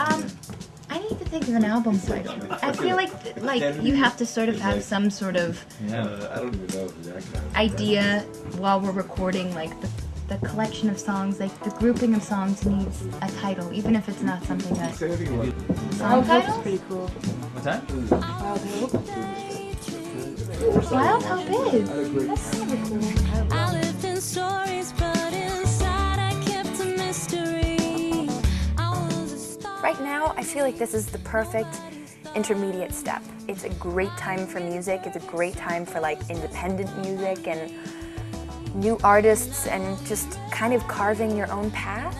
I need to think of an album title. I feel like you have to sort of have some sort of idea while we're recording, like the collection of songs, like the grouping of songs needs a title, even if it's not something that... Song title? Is pretty cool. What's that? Wild Hope. Wild Hope is. That's kind of a cool title. I lived in stories, but inside I kept a mystery. Right now, I feel like this is the perfect intermediate step. It's a great time for music. It's a great time for like independent music and new artists and just kind of carving your own path.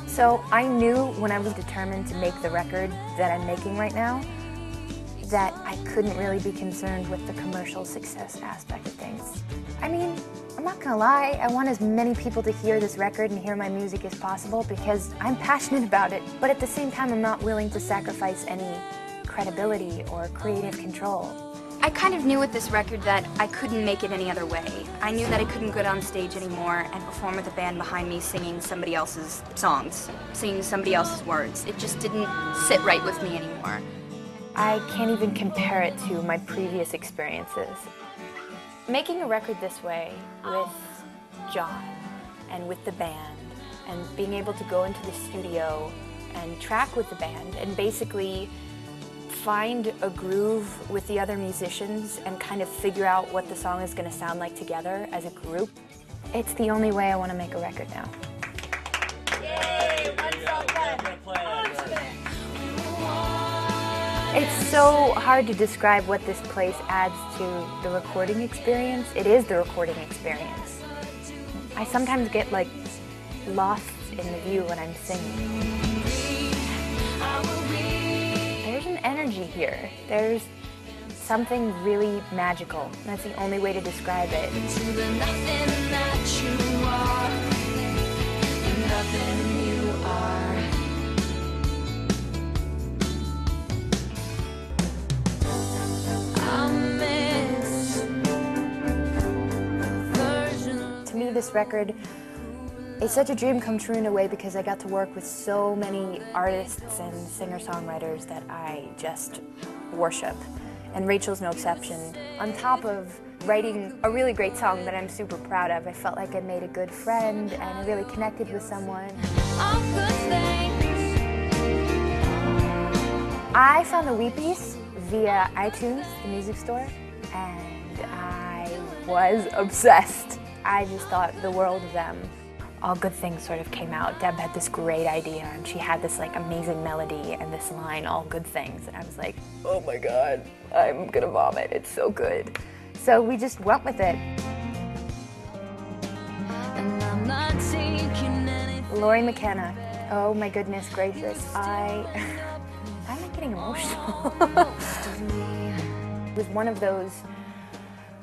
So I knew when I was determined to make the record that I'm making right now that I couldn't really be concerned with the commercial success aspect of things. I mean, I'm not gonna lie, I want as many people to hear this record and hear my music as possible because I'm passionate about it, but at the same time I'm not willing to sacrifice any credibility or creative control. I kind of knew with this record that I couldn't make it any other way. I knew that I couldn't get on stage anymore and perform with a band behind me singing somebody else's songs, singing somebody else's words. It just didn't sit right with me anymore. I can't even compare it to my previous experiences. Making a record this way with John and with the band and being able to go into the studio and track with the band and basically find a groove with the other musicians and kind of figure out what the song is going to sound like together as a group. It's the only way I want to make a record now. Yay! It's so hard to describe what this place adds to the recording experience. It is the recording experience. I sometimes get like lost in the view when I'm singing. There's an energy here. There's something really magical. That's the only way to describe it. To the nothing that you are, and nothing you are. To me, this record is such a dream come true in a way because I got to work with so many artists and singer-songwriters that I just worship, and Rachel's no exception. On top of writing a really great song that I'm super proud of, I felt like I made a good friend and I really connected with someone. All good things. I found the Weepies via iTunes, the music store, and I was obsessed. I just thought the world of them. All Good Things sort of came out. Deb had this great idea and she had this like amazing melody and this line, All Good Things, and I was like, oh my God, I'm gonna vomit, it's so good. So we just went with it. And I'm not taking anything. Laurie McKenna, oh my goodness gracious, I'm getting emotional. It was one of those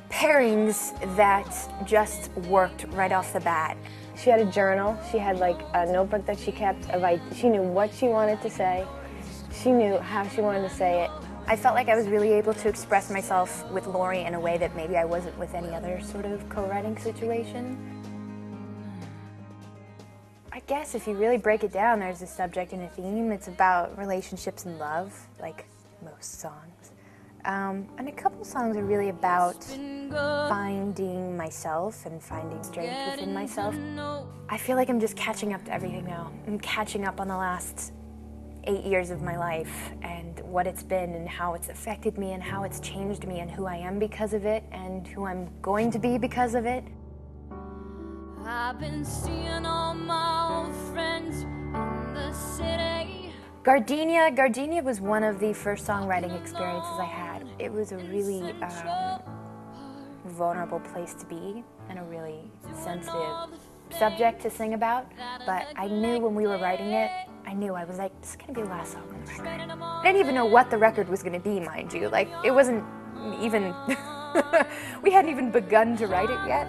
pairings that just worked right off the bat. She had a journal. She had like a notebook that she kept of she knew what she wanted to say. She knew how she wanted to say it. I felt like I was really able to express myself with Laurie in a way that maybe I wasn't with any other sort of co-writing situation. I guess if you really break it down, there's a subject and a theme. It's about relationships and love, like most songs. And a couple songs are really about finding myself and finding strength within myself. I feel like I'm just catching up to everything now. I'm catching up on the last 8 years of my life and what it's been and how it's affected me and how it's changed me and who I am because of it and who I'm going to be because of it. I've been seeing all my old friends in the city. Gardenia was one of the first songwriting experiences I had. It was a really vulnerable place to be and a really sensitive subject to sing about, but I knew when we were writing it, I was like, this is gonna be the last song on the record. I didn't even know what the record was gonna be, mind you. Like, it wasn't even, we hadn't even begun to write it yet.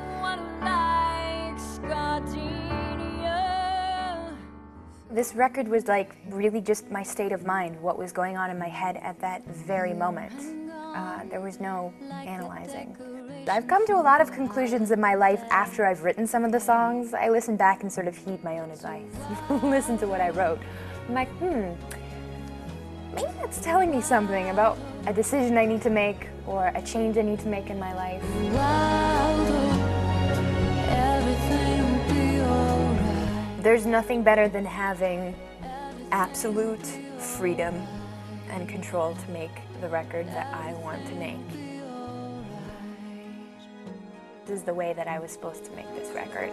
This record was like really just my state of mind, what was going on in my head at that very moment. There was no analyzing. I've come to a lot of conclusions in my life after I've written some of the songs. I listen back and sort of heed my own advice. Listen to what I wrote. I'm like, maybe that's telling me something about a decision I need to make or a change I need to make in my life. There's nothing better than having absolute freedom and control to make the record that I want to make. This is the way that I was supposed to make this record.